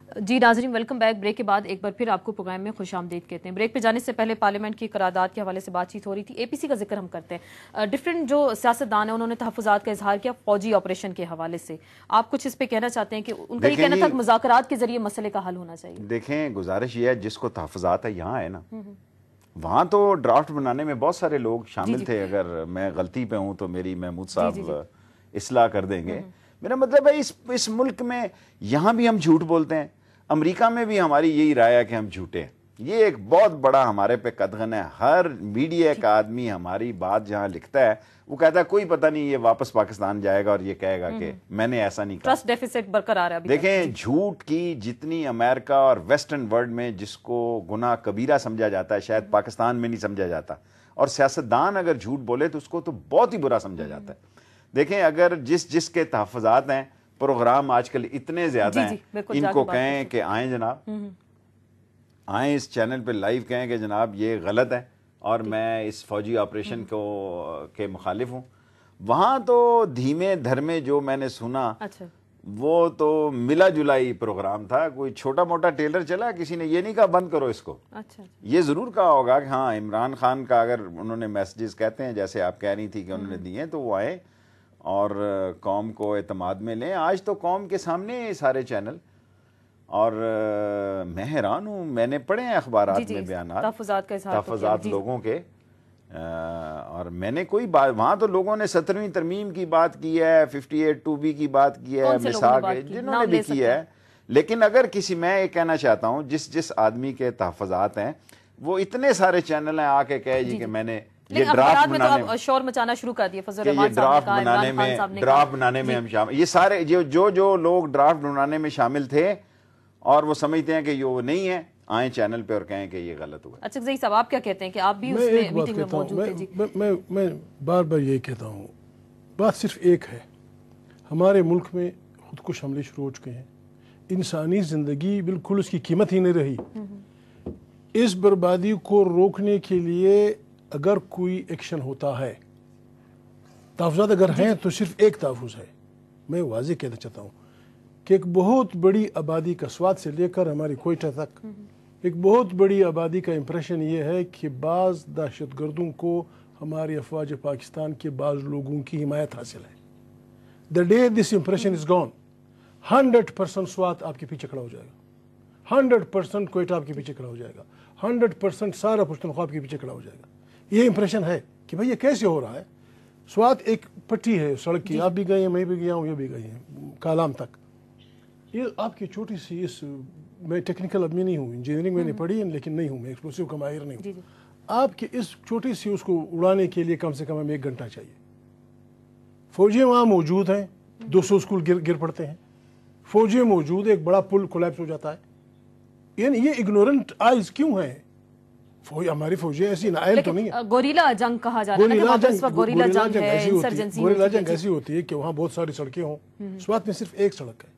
جی ناظرین، welcome back. Break کے بعد ایک بار پھر آپ کو پروگرام میں خوش آمدید کہتے ہیں۔ بریک پہ جانے سے پہلے پارلیمنٹ کی قرارداد کے حوالے سے بات چیت ہو رہی تھی، اے پی سی کا ذکر ہم کرتے ہیں۔ ڈفرینٹ جو سیاستدان ہیں انہوں نے تحفظات کا اظہار کیا فوجی آپریشن کے حوالے سے، آپ کچھ اس پہ کہنا چاہتے ہیں کہ ان کا یہ کہنا تھا کہ مذاکرات کے ذریعے مسئلے کا حل ہونا چاہیے؟ دیکھیں، گزارش یہ ہے جس کو تحفظات ہے یہاں ہے نا، وہاں تو ڈرافٹ بنانے میں بہت سارے لوگ شامل تھے۔ اگر میں غلطی پہ ہوں تو میری محمود صاحب اصلاح کر دیں گے۔ میرا مطلب ہے اس ملک میں یہاں بھی ہم جھوٹ بولتے ہیں، امریکہ میں بھی ہماری یہی رائے ہے کہ ہم جھوٹے ہیں۔ یہ ایک بہت بڑا ہمارے پہ قدغن ہے۔ ہر میڈیا کا آدمی ہماری بات جہاں لکھتا ہے وہ کہتا ہے کوئی پتہ نہیں یہ واپس پاکستان جائے گا اور یہ کہے گا کہ میں نے ایسا نہیں کہا۔ ٹرسٹ ڈیفیسٹ برقرار ہے۔ دیکھیں، جھوٹ کی جتنی امریکہ اور ویسٹرن ورلڈ میں جس کو گناہ کبیرہ سمجھا جاتا ہے، شاید پاکستان میں نہیں سمجھا جاتا، اور سیاستدان اگر جھوٹ بولے تو اس کو تو بہت ہی برا سمجھا جاتا ہے۔ دیکھیں، اگر جس کے تحفظات ہیں، پروگرام آج کل اتنے زیادہ ہیں، ان کو کہیں کہ آئیں جناب، آئیں اس چینل پہ لائیو کہیں کہ جناب یہ غلط ہے اور میں اس فوجی آپریشن کے مخالف ہوں۔ وہاں تو دھیمے دھرمے جو میں نے سنا وہ تو ملا جلائی پروگرام تھا، کوئی چھوٹا موٹا ٹیلر چلا، کسی نے یہ نہیں کہا بند کرو اس کو۔ یہ ضرور کہا ہوگا کہ ہاں عمران خان کا اگر انہوں نے میسیجز کہتے ہیں جیسے آپ کہہ رہی تھی کہ انہوں نے دیے تو وہ آئے اور قوم کو اعتماد میں لیں۔ آج تو قوم کے سامنے سارے چینل، اور میں حیران ہوں، میں نے پڑھے ہیں اخبارات میں بیانات تحفظات لوگوں کے، اور میں نے کوئی بات، وہاں تو لوگوں نے 17ویں ترمیم کی بات کی ہے، 58(2)B کی بات کی ہے، مساق جنہوں نے بھی کی ہے۔ لیکن اگر کسی، میں یہ کہنا چاہتا ہوں جس آدمی کے تحفظات ہیں وہ اتنے سارے چینل ہیں، آ کے کہے جی کہ میں نے یہ ڈرافٹ بنانے شور مچانا شروع کر دیا، ڈرافٹ بنانے میں ہم شامل، یہ سارے جو لوگ ڈرافٹ بنانے میں شامل تھے اور وہ سمجھتے ہیں کہ یہ وہ نہیں ہے، آئیں چینل پہ اور کہیں کہ یہ غلط ہوا۔ اچھا زئی صاحب، آپ کیا کہتے ہیں کہ آپ بھی اس میں میٹنگ میں موجود تھے؟ جی میں بار بار یہی کہتا ہوں، بات صرف ایک ہے، ہمارے ملک میں خودکش حملے شروع ہو چکے ہیں، انسانی زندگی بالکل اس کی قیمت ہی نہیں رہی۔ اس بربادی کو روکنے کے لیے اگر کوئی ایکشن ہوتا ہے، تحفظات اگر ہیں تو صرف ایک تحفظ ہے۔ میں واضح کہنا چاہتا ہوں کہ ایک بہت بڑی آبادی کا، سوات سے لے کر ہماری کوئٹہ تک، ایک بہت بڑی آبادی کا امپریشن یہ ہے کہ بعض دہشت گردوں کو ہماری افواج پاکستان کے بعض لوگوں کی حمایت حاصل ہے۔ The day this impression is gone, 100% Swat آپ کے پیچھے کھڑا ہو جائے گا، 100% کوئٹہ آپ کے پیچھے کھڑا ہو جائے گا، 100% سارا پشتونخوا آپ کے پیچھے کھڑا ہو جائے گا۔ یہ امپریشن ہے کہ بھائی یہ کیسے ہو رہا ہے۔ سوات ایک پٹی ہے سڑک کی، آپ بھی گئے ہیں، میں بھی گیا ہوں، یہ بھی گئے ہیں کالام تک۔ یہ آپ کی چھوٹی سی، میں ٹیکنیکل آدمی نہیں ہوں، انجینئرنگ میں نے پڑھی ہے لیکن نہیں ہوں، میں ایکسپلوسیو کا ماہر نہیں ہوں۔ آپ کی اس چھوٹی سی اس کو اڑانے کے لیے کم سے کم ہمیں 1 گھنٹہ چاہیے۔ فوجی وہاں موجود ہیں، 200 اسکول گر پڑتے ہیں، فوجی موجود، ایک بڑا پل کولیپس ہو جاتا ہے۔ یعنی یہ اگنورنٹ آئیز کیوں ہیں؟ ہماری فوجی ایسی نائل تو نہیں ہے۔ گوریلا جنگ کہا جا رہا ہے کہ گوریلا جنگ ہے، انسرجنسی ہوتی ہے۔ گوریلا جنگ ایسی ہوتی ہے کہ وہاں بہت ساری سڑکیں ہوں، سوات میں صرف ایک سڑک ہے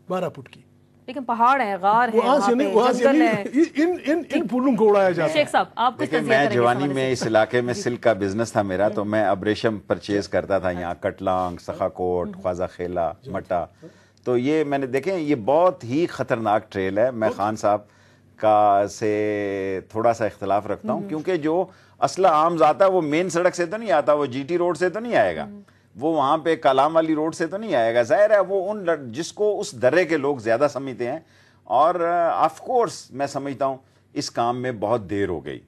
12 فٹ کی، لیکن پہاڑ ہے، غار ہے، ان پلوں کو اڑایا جاتا ہے۔ شیخ صاحب آپ کچھ دیکھیں، میں جوانی میں اس علاقے میں سلک کا بزنس تھا میرا، تو میں اب ریشم پرچیز کرتا تھا یہاں، کٹلانگ، سخا کوٹ، خوازہ خیلہ، مٹا۔ تو یہ میں نے دیکھیں، یہ بہت ہی خطرناک ٹریل ہے۔ میں خان صاحب کا سے تھوڑا سا اختلاف رکھتا ہوں، کیونکہ جو اسلحہ عام آتا ہے وہ مین سڑک سے تو نہیں آتا، وہ جی ٹی روڈ سے تو نہیں آئے گا، وہ وہاں پہ کالام والی روڈ سے تو نہیں آئے گا۔ ظاہر ہے وہ ان جس کو اس درے کے لوگ زیادہ سمجھتے ہیں، اور آف کورس میں سمجھتا ہوں اس کام میں بہت دیر ہو گئی۔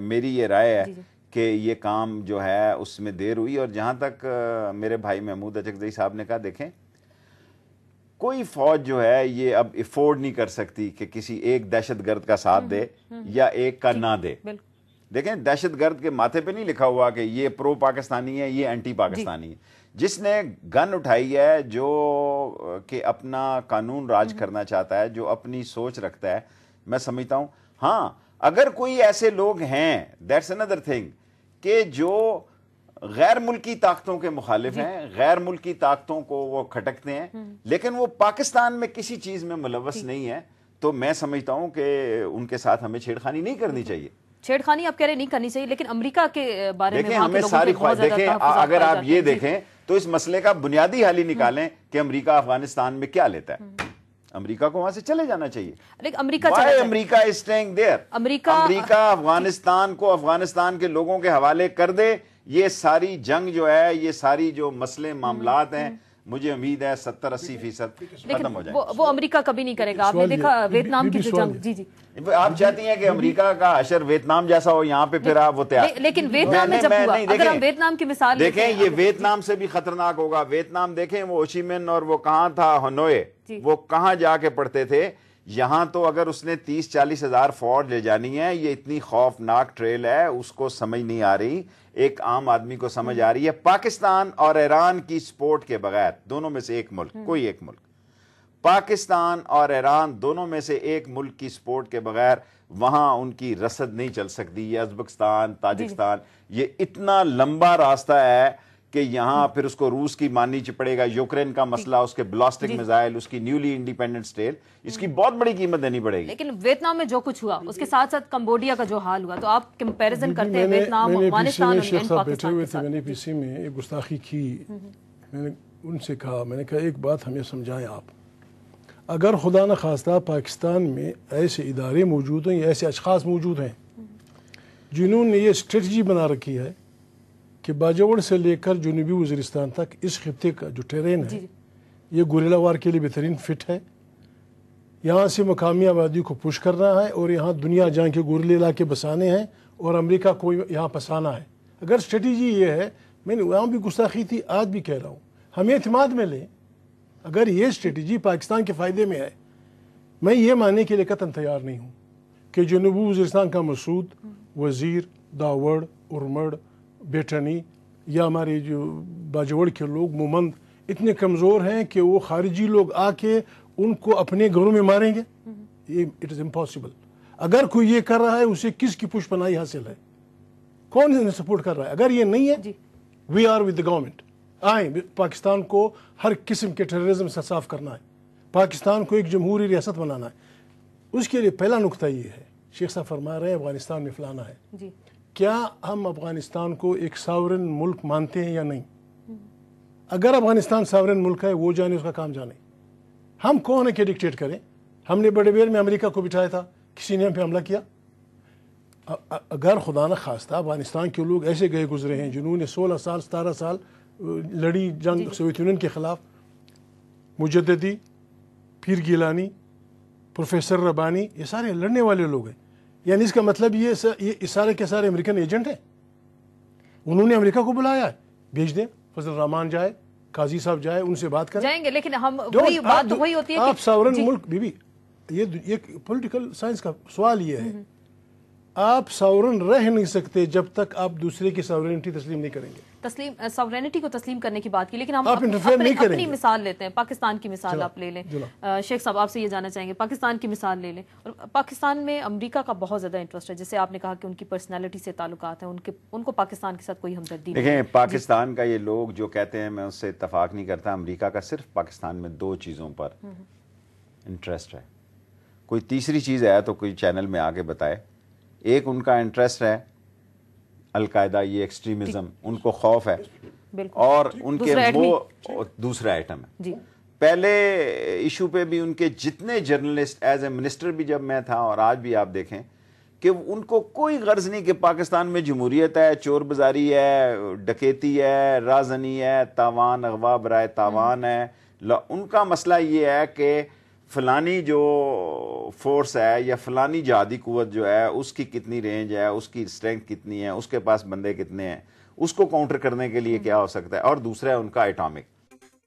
میری یہ رائے ہے کہ یہ کام جو ہے اس میں دیر ہوئی۔ اور جہاں تک میرے بھائی محمود اچکزئی صاحب نے کہا، دیکھیں کوئی فوج جو ہے یہ اب افورڈ نہیں کر سکتی کہ کسی ایک دہشت گرد کا ساتھ دے یا ایک کا نہ دے۔ دیکھیں، دہشت گرد کے ماتھے پہ نہیں لکھا ہوا کہ یہ پرو پاکستانی ہے، یہ اینٹی پاکستانی ہے۔ جس نے گن اٹھائی ہے، جو کہ اپنا قانون راج کرنا چاہتا ہے، جو اپنی سوچ رکھتا ہے، میں سمجھتا ہوں ہاں اگر کوئی ایسے لوگ ہیں، دیٹس اندر تھنگ، کہ جو غیر ملکی طاقتوں کے مخالف ہیں، غیر ملکی طاقتوں کو وہ کھٹکتے ہیں، لیکن وہ پاکستان میں کسی چیز میں ملوث نہیں ہے، تو میں سمجھتا ہوں کہ ان کے ساتھ ہمیں چھیڑخانی نہیں کرنی چاہیے۔ چھیڑخانی آپ کہہ رہے نہیں کرنی چاہیے، لیکن امریکہ کے بارے میں دیکھیں ہمیں ساری دیکھیں، اگر آپ یہ دیکھیں تو اس مسئلے کا بنیادی حل ہی نکالیں کہ امریکہ افغانستان میں کیا لیتا ہے۔ امریکہ کو وہاں سے چلے جانا چاہیے. لیکن امریکہ Why America is staying there؟ امریکہ افغانستان کو افغانستان کے لوگوں کے حوالے کر دے. یہ ساری جنگ جو ہے، یہ ساری جو مسئلے معاملات ہیں، مجھے امید ہے 70-80% ختم ہو جائیں. وہ امریکہ کبھی نہیں کرے گا. آپ نے دیکھا ویتنام کی جو جنگ، جی آپ چاہتی ہیں کہ امریکہ کا حشر ویتنام جیسا ہو یہاں پہ، پھر آپ وہ تیار. لیکن ویتنام میں جب ہوا، اگر ہم ویتنام کی مثال دیکھیں، یہ ویتنام سے بھی خطرناک ہوگا. ویتنام دیکھیں، وہ ہوچیمن اور وہ کہاں تھا، ہنوئے، وہ کہاں جا کے پڑھتے تھے. یہاں تو اگر اس نے 30-40 ہزار فوج لے جانی ہے، یہ اتنی خوفناک ٹریل ہے، اس کو سمجھ نہیں آ رہی. ایک عام آدمی کو سمجھ آ رہی ہے. پاکستان اور ایران کی سپورٹ کے بغیر، دونوں میں سے ایک ملک، کوئی ایک ملک، پاکستان اور ایران دونوں میں سے ایک ملک کی سپورٹ کے بغیر وہاں ان کی رسد نہیں چل سکتی. یہ ازبکستان، تاجکستان، یہ اتنا لمبا راستہ ہے کہ یہاں پھر اس کو روس کی ماننی پڑے گا. یوکرین کا مسئلہ، اس کے بلاسٹک میزائل، اس کی نیولی انڈیپینڈنٹ اسٹیٹ، اس کی بہت بڑی قیمت دینی پڑے گی. لیکن ویتنام میں جو کچھ ہوا، اس کے ساتھ ساتھ کمبوڈیا کا جو حال ہوا، تو آپ کمپیریزن کرتے ہیں ویتنام، افغانستان اور پاکستان کے ساتھ. میں نے پی سی میں ایک گستاخی کی. میں نے ان سے کہا، میں نے کہا ایک بات ہمیں سمجھائیں آپ، اگر خدا نخواستہ پاکستان میں ایسے ادارے موجود ہیں یا ایسے اشخاص موجود ہیں جنہوں نے یہ اسٹریٹجی بنا رکھی ہے کہ باجوڑ سے لے کر جنوبی وزیرستان تک اس خطے کا جو ٹیرین ہے یہ گوریلا وار کے لیے بہترین فٹ ہے. یہاں سے مقامی آبادی کو پش کرنا ہے اور یہاں دنیا جان کے گوریلے علاقے بسانے ہیں اور امریکہ کو یہاں پھنسانا ہے. اگر اسٹریٹجی یہ ہے، میں نے وہاں بھی گستاخی تھی، آج بھی کہہ رہا ہوں، ہمیں اعتماد میں لیں. اگر یہ اسٹریٹجی پاکستان کے فائدے میں ہے، میں یہ ماننے کے لیے قطعاً تیار نہیں ہوں کہ جنوبی وزیرستان کا مسعود، وزیر، داوڑ، ارمڑ، بیٹنی یا ہمارے جو باجوڑ کے لوگ مومند اتنے کمزور ہیں کہ وہ خارجی لوگ آ کے ان کو اپنے گھروں میں ماریں گے. یہ اٹ از امپاسبل. اگر کوئی یہ کر رہا ہے، اسے کس کی پش پناہی حاصل ہے؟ کون انہیں سپورٹ کر رہا ہے؟ اگر یہ نہیں ہے، we are with the government. آئیں، پاکستان کو ہر قسم کے ٹیررزم سے صاف کرنا ہے، پاکستان کو ایک جمہوری ریاست بنانا ہے. اس کے لیے پہلا نقطہ یہ ہے، شیخ صاحب فرما رہے ہیں افغانستان میں فلانا ہے. کیا ہم افغانستان کو ایک ساورن ملک مانتے ہیں یا نہیں؟ اگر افغانستان ساورن ملک ہے، وہ جانے، اس کا کام جانے. ہم کون ہیں کہ ڈکٹیٹ کریں؟ ہم نے بڑے بیر میں امریکہ کو بٹھایا تھا، کسی نے ہم پہ حملہ کیا؟ اگر خدا نہ خواستہ افغانستان کے لوگ ایسے گئے گزرے ہیں جنہوں نے 16 سال 17 سال لڑی جنگ سوویت یونین کے خلاف، مجددی، پیر گیلانی، پروفیسر ربانی، یہ سارے لڑنے والے لوگ ہیں. یعنی اس کا مطلب یہ سارے کے سارے امریکن ایجنٹ ہیں. انہوں نے امریکہ کو بلایا ہے، بھیج دیں. فضل الرحمان جائے، قاضی صاحب جائے، ان سے بات کریں. جائیں گے، لیکن ہم وہی بات وہی ہوتی ہے کہ آپ ساورن ملک، بی یہ پولیٹیکل سائنس کا سوال یہ ہے، آپ ساورن رہ نہیں سکتے جب تک آپ دوسرے کی ساورنٹی تسلیم نہیں کریں گے. ساورینٹی کو تسلیم کرنے کی بات کی، لیکن ہم اپنی مثال لیتے ہیں. پاکستان کی مثال آپ لے لیں. شیخ صاحب آپ سے یہ جاننا چاہیں گے، پاکستان کی مثال لے لیں. اور پاکستان میں امریکہ کا بہت زیادہ انٹرسٹ ہے، جیسے آپ نے کہا کہ ان کی پرسنالٹی سے تعلقات ہیں، ان کو پاکستان کے ساتھ کوئی ہمدردی نہیں. دیکھیں، پاکستان کا یہ لوگ جو کہتے ہیں، میں اس سے اتفاق نہیں کرتا. امریکہ کا صرف پاکستان میں 2 چیزوں پر انٹرسٹ ہے. کوئی تیسری چیز ہے تو کوئی چینل میں آگے بتائے. ایک ان کا انٹرسٹ ہے القاعدہ، یہ ایکسٹریمزم، ان کو خوف ہے. اور ان کے وہ دوسرا ایٹم ہے. پہلے ایشو پہ بھی ان کے جتنے جرنلسٹ، ایز اے منسٹر بھی جب میں تھا اور آج بھی آپ دیکھیں کہ ان کو کوئی غرض نہیں کہ پاکستان میں جمہوریت ہے، چور بازاری ہے، ڈکیتی ہے، رازنی ہے، تاوان، اغوا برائے تاوان ہے. ان کا مسئلہ یہ ہے کہ فلانی جو فورس ہے یا فلانی جہادی قوت جو ہے، اس کی کتنی رینج ہے، اس کی اسٹرینتھ کتنی ہے، اس کے پاس بندے کتنے ہیں، اس کو کاؤنٹر کرنے کے لیے کیا ہو سکتا ہے. اور دوسرا ہے ان کا ایٹامک.